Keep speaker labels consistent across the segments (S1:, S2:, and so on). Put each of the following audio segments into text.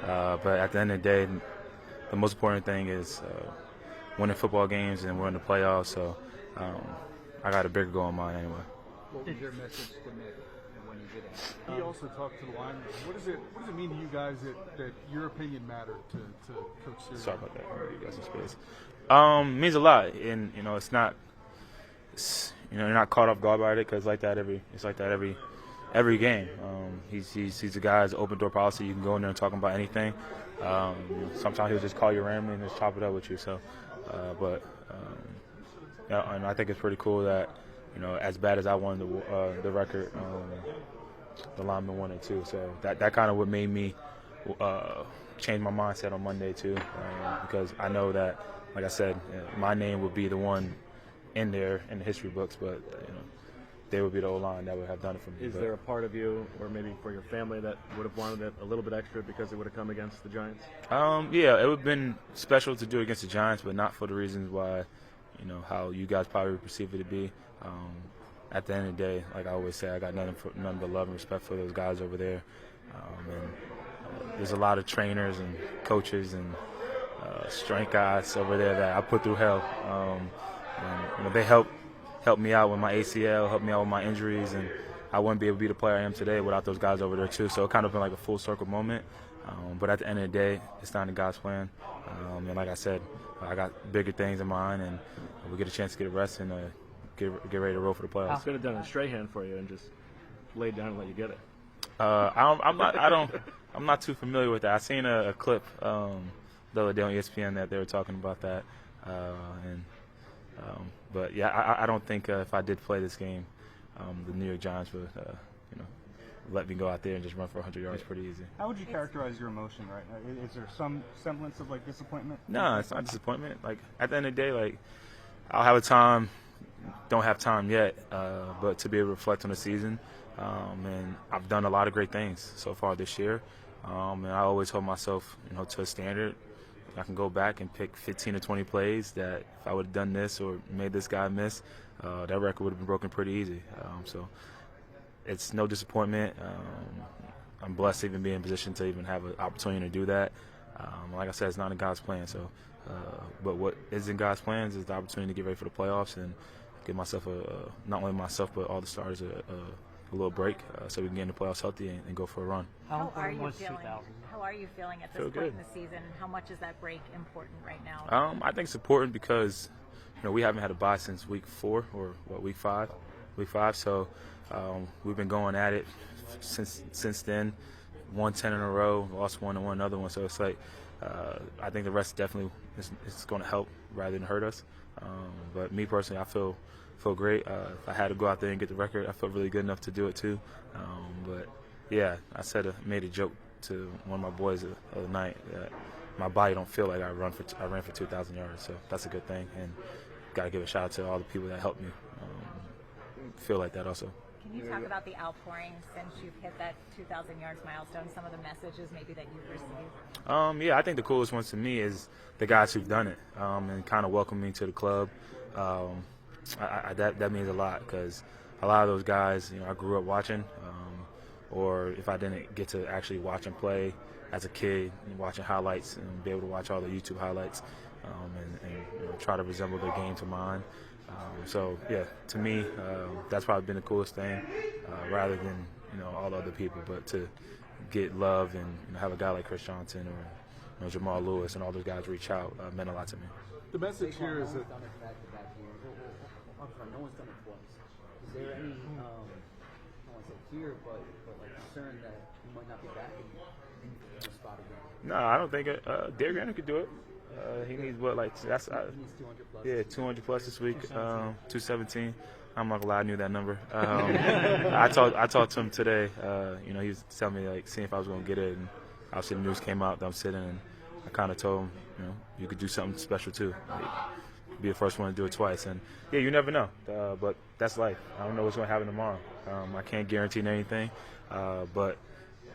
S1: But at the end of the day, the most important thing is winning football games and winning the playoffs. So I got a bigger goal in mind anyway.
S2: What was your message to Nick when you did it? He also talked to the linemen. What does it mean to you guys that your opinion mattered to Coach Sirianni?
S1: Sorry about that. You guys in space. Means a lot, and it's not. You're not caught off guard by it because it's like that every game. He's a guy that's open door policy. You can go in there and talk about anything. Sometimes he'll just call you randomly and just chop it up with you. So, yeah, and I think it's pretty cool that as bad as I won the record, the lineman won it too. So that kind of what made me change my mindset on Monday too, because I know that, like I said, my name would be the one in there in the history books, but they would be the O-line that would have done it for me.
S3: Is there a part of you, or maybe for your family, that would have wanted it a little bit extra because it would have come against the Giants?
S1: Yeah, it would have been special to do it against the Giants, but not for the reasons why, how you guys probably perceive it to be. At the end of the day, like I always say, I got nothing but love and respect for those guys over there. There's a lot of trainers and coaches and strength guys over there that I put through hell. And they helped me out with my ACL, helped me out with my injuries, and I wouldn't be able to be the player I am today without those guys over there too. So it kind of been like a full circle moment. But at the end of the day, it's not in God's plan. And like I said, I got bigger things in mind, and we get a chance to get a rest and get ready to roll for the playoffs.
S3: I could have done a straight hand for you and just laid down and let you get it.
S1: I'm not too familiar with that. I seen a clip the other day on ESPN that they were talking about that, but yeah, I don't think if I did play this game, the New York Giants would let me go out there and just run for 100 yards pretty easy.
S4: How would you characterize your emotion right now? Is there some semblance of disappointment?
S1: No, it's not disappointment. Like at the end of the day, like I'll have a time, don't have time yet, but to be able to reflect on the season, and I've done a lot of great things so far this year, and I always hold myself to a standard. I can go back and pick 15 or 20 plays that if I would have done this or made this guy miss, that record would have been broken pretty easy. So it's no disappointment. I'm blessed to even be in position to even have an opportunity to do that. Like I said, it's not in God's plan. So, but what is in God's plans is the opportunity to get ready for the playoffs and give myself not only myself but all the starters a little break, so we can get in the playoffs healthy and go for a run.
S5: How are you feeling? How are you feeling at this point in the season? How much is that break important right now?
S1: I think it's important because we haven't had a bye since week 4 or week 5. So we've been going at it since then. Won 10 in a row, lost 1 and won another one. So it's like I think the rest definitely is going to help rather than hurt us. But me personally, I feel great. If I had to go out there and get the record, I felt really good enough to do it too. But yeah, I made a joke to one of my boys the other night that my body don't feel like I ran for 2,000 yards. So that's a good thing, and got to give a shout out to all the people that helped me feel like that also.
S5: Can you talk about the outpouring since you've hit that 2,000 yards milestone? Some of the messages maybe that you've received.
S1: Yeah, I think the coolest ones to me is the guys who've done it and kind of welcomed me to the club. That means a lot because a lot of those guys, I grew up watching, or if I didn't get to actually watch and play as a kid, watching highlights and be able to watch all the YouTube highlights and try to resemble their game to mine. So yeah, to me, that's probably been the coolest thing, rather than all the other people, but to get love and have a guy like Chris Johnson or Jamal Lewis and all those guys reach out meant a lot to me.
S2: The message here is that
S6: no one's done it twice. Is there any, I don't want to say fear, but concern that you might not be back in the spot again?
S1: No, I don't think it. Derrick Henry could do it. He needs what, that's
S6: he needs 200 plus.
S1: Yeah, 200 plus this week. 217. I'm not gonna lie, I knew that number. I talked to him today. He was telling me seeing if I was gonna get it, and obviously the news came out that I'm sitting, and I kind of told him, you could do something special too. Be the first one to do it twice, and yeah, you never know. But that's life. I don't know what's gonna happen tomorrow. I can't guarantee anything, but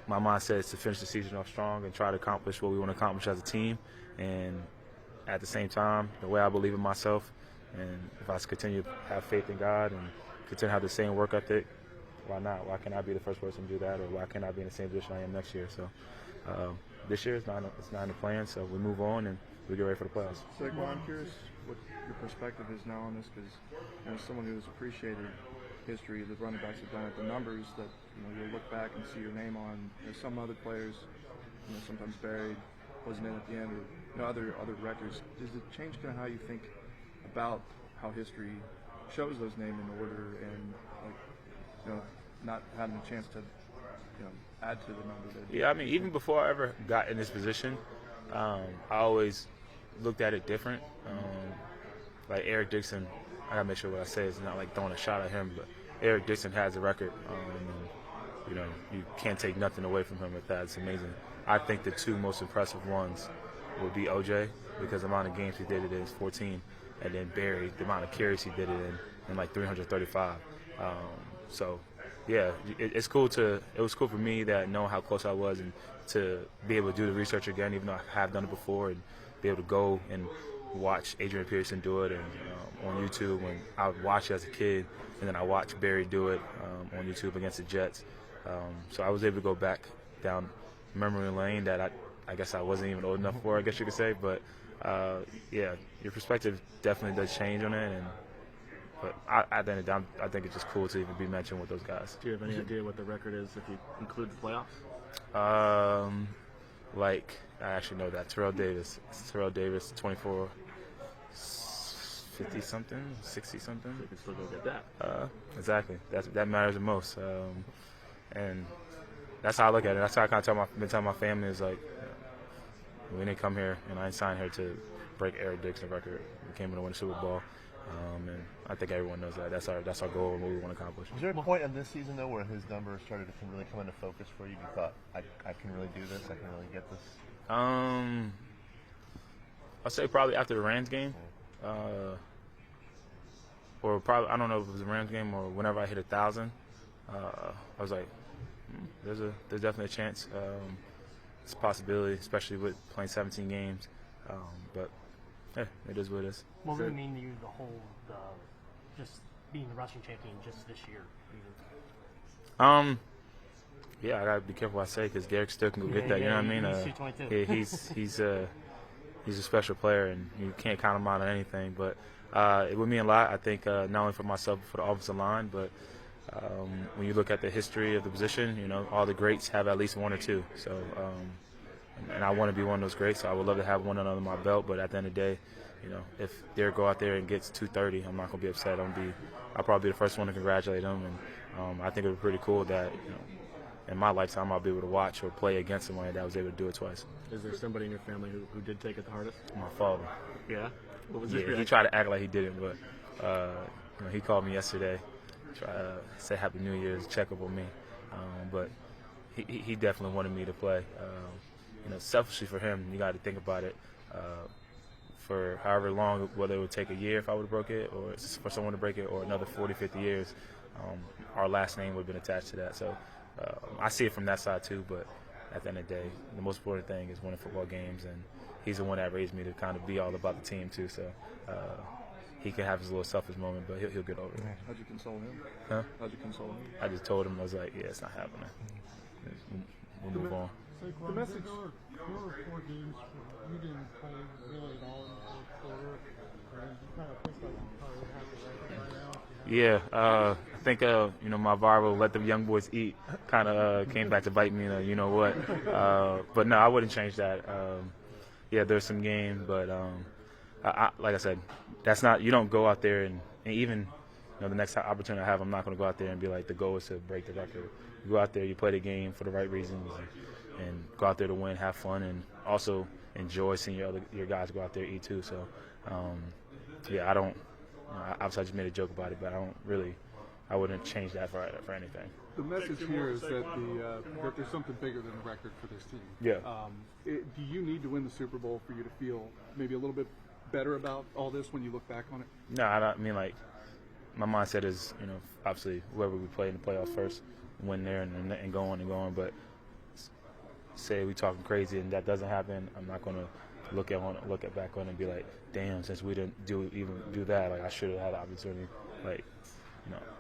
S1: my mindset is to finish the season off strong and try to accomplish what we want to accomplish as a team. And at the same time, the way I believe in myself, and if I continue to have faith in God and continue to have the same work ethic, why not? Why can't I be the first person to do that, or why can't I be in the same position I am next year? So this year it's not in the plan, so we move on and we get ready for the playoffs.
S7: Saquon, I'm curious what your perspective is now on this, because as someone who has appreciated history the running backs have done it, the numbers that you'll look back and see your name on. Some other players, sometimes buried, wasn't in at the end, or other records. Does it change kind of how you think about how history shows those names in order, and not having a chance to add to the number?
S1: Yeah, I mean, even before I ever got in this position, I always looked at it different. Like Eric Dickerson, I gotta make sure what I say is not like throwing a shot at him, but Eric Dickerson has a record. And, you can't take nothing away from him with that. It's amazing. I think the two most impressive ones would be OJ, because the amount of games he did it in is 14, and then Barry, the amount of carries he did it in like 335. So, yeah, it was cool for me that knowing how close I was, and to be able to do the research again, even though I have done it before, and be able to go and watch Adrian Peterson do it and on YouTube. When I would watch it as a kid, and then I watched Barry do it on YouTube against the Jets. So I was able to go back down memory lane that I guess I wasn't even old enough for, I guess you could say. But, yeah, your perspective definitely does change on it. But at the end of the day, I think it's just cool to even be mentioned with those guys.
S3: Do you have any idea what the record is if you include the playoffs?
S1: I actually know that. Terrell Davis, 24, 50-something, 60-something.
S3: So you can still go get that.
S1: Exactly. That matters the most. And that's how I look at it. That's how I kind of been telling my family is like, we didn't come here, and I didn't sign here to break Eric Dickerson's record. We came here to win the Super Bowl. And I think everyone knows that. That's our goal and what we want to accomplish.
S8: Was there a point in this season, though, where his numbers started to really come into focus for you? You thought, I can really do this. I can really get this.
S1: I'll say probably after the Rams game, or probably, I don't know if it was the Rams game or whenever I hit 1,000. I was like, there's definitely a chance. It's a possibility, especially with playing 17 games. But yeah, it is what it is.
S9: What would it mean to you, the whole, just being the rushing champion just this year?
S1: Yeah, I gotta be careful what I say, because Derek still can go get that. You know what I mean? Yeah, he's a special player, and you can't count him out on anything. But it would mean a lot, I think, not only for myself but for the offensive line. But when you look at the history of the position, all the greats have at least one or two. So, and I want to be one of those greats. So I would love to have one under my belt. But at the end of the day, if Derek go out there and gets 230, I'm not gonna be upset. I'll probably be the first one to congratulate him. And I think it would be pretty cool that in my lifetime I'll be able to watch or play against somebody that was able to do it twice.
S3: Is there somebody in your family who did take it the hardest?
S1: My father.
S3: Yeah? What was his
S1: He
S3: reaction?
S1: tried to act like he didn't, but he called me yesterday, say Happy New Year's, check up on me. But he definitely wanted me to play. Selfishly for him, you got to think about it. For however long, whether it would take a year if I would have broke it, or for someone to break it, or another 40, 50 years, our last name would have been attached to that. So I see it from that side too, but at the end of the day, the most important thing is winning football games, and he's the one that raised me to kind of be all about the team too. So he can have his little selfish moment, but he'll get over it.
S7: How'd you console him?
S1: Huh?
S7: How'd you console him?
S1: I just told him, I was like, yeah, it's not happening. We'll move on.
S2: The message. There were 4 games where you didn't play really at all in the fourth quarter. And you kind of think like you probably would have the record right now.
S1: Yeah, I think my viral "Let the Young Boys Eat" kind of came back to bite me. You know what? But no, I wouldn't change that. Yeah, there's some games, but like I said, that's not. You don't go out there and even the next opportunity I have, I'm not going to go out there and be like, the goal is to break the record. You go out there, you play the game for the right reasons, and go out there to win, have fun, and also enjoy seeing your guys go out there and eat too. So, yeah, I don't. Obviously, I just made a joke about it, but I wouldn't change that for anything.
S2: The message here is that that there's something bigger than the record for this team.
S1: Yeah.
S2: Do you need to win the Super Bowl for you to feel maybe a little bit better about all this when you look back on it?
S1: No, I don't mean like my mindset is obviously whoever we play in the playoffs first, win there and go on and go on. But say we talking crazy and that doesn't happen, I'm not gonna look back on it and be like, damn, since we didn't do that, like I should have had the opportunity. Like,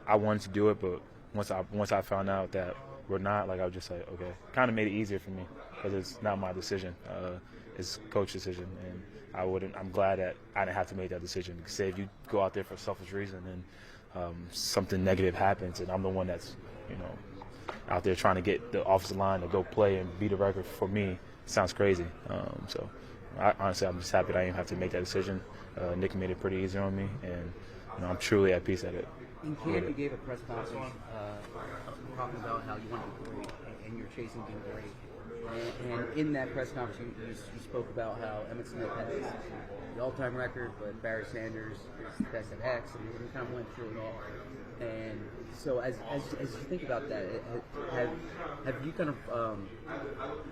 S1: I wanted to do it, but once I found out that we're not, like I would just say, okay. Kind of made it easier for me because it's not my decision. It's coach's decision, and I'm glad that I didn't have to make that decision. Say if you go out there for a selfish reason and something negative happens, and I'm the one that's, out there trying to get the offensive line to go play and beat a record for me, it sounds crazy. So honestly, I'm just happy that I didn't have to make that decision. Nick made it pretty easy on me, and I'm truly at peace at it.
S6: In camp, you gave a press conference talking about how you want to be great and you're chasing being great. And in that press conference, you spoke about how Emmitt Smith has the all-time record, but Barry Sanders is the best at X, and you kind of went through it all. And so as you think about that, have you kind of,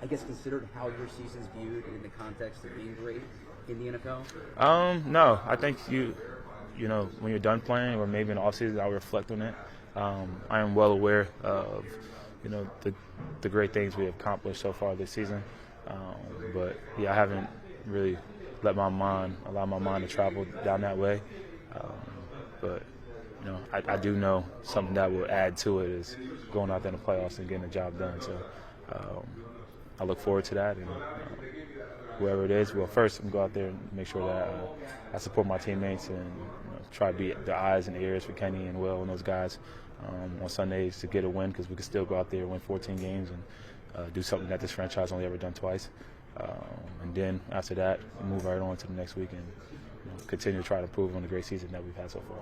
S6: I guess, considered how your season's viewed in the context of being great in the NFL?
S1: No, I think when you're done playing or maybe in the offseason, I'll reflect on it. I am well aware of, the great things we have accomplished so far this season. But, yeah, I haven't really allow my mind to travel down that way. But, I do know something that will add to it is going out there in the playoffs and getting the job done. So I look forward to that. And whoever it is, well, first I'm going to go out there and make sure that I support my teammates and try to be the eyes and ears for Kenny and Will and those guys on Sundays to get a win, because we can still go out there and win 14 games and do something that this franchise only ever done twice. And then after that, move right on to the next week and continue to try to improve on the great season that we've had so far.